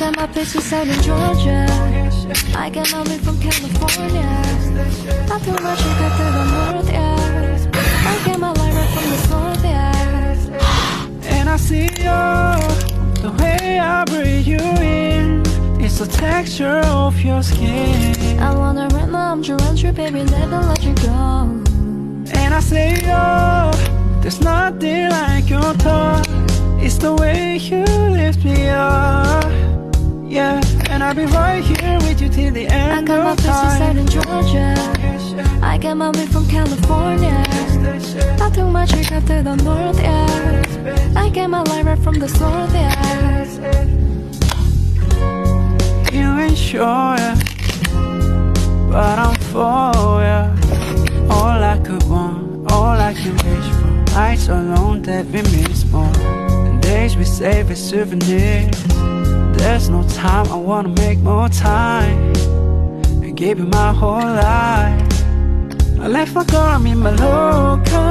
got my places out in Georgia. I got my weed from California. Not too much, I got to the north, yeah. I get my light right from the north, yeah. And I see you, the way I breathe you in. It's the texture of your skin. I wanna run my arms around you, baby, never let you go. And I say, oh, there's nothing like your touch. It's the way you lift me up, yeah. And I'll be right here with you till the end of time. I got my places out in Georgia. I got my weed from California. Not too much, I got to the north, yeah. I get my light right from the north, yeah. You ain't sure, yeah, but I'm for ya. All I could want, all I can wish for. Nights alone that we miss more, and days we save as souvenirs. There's no time, I wanna make more time and give you my whole life. I left my girl, I'm in my local.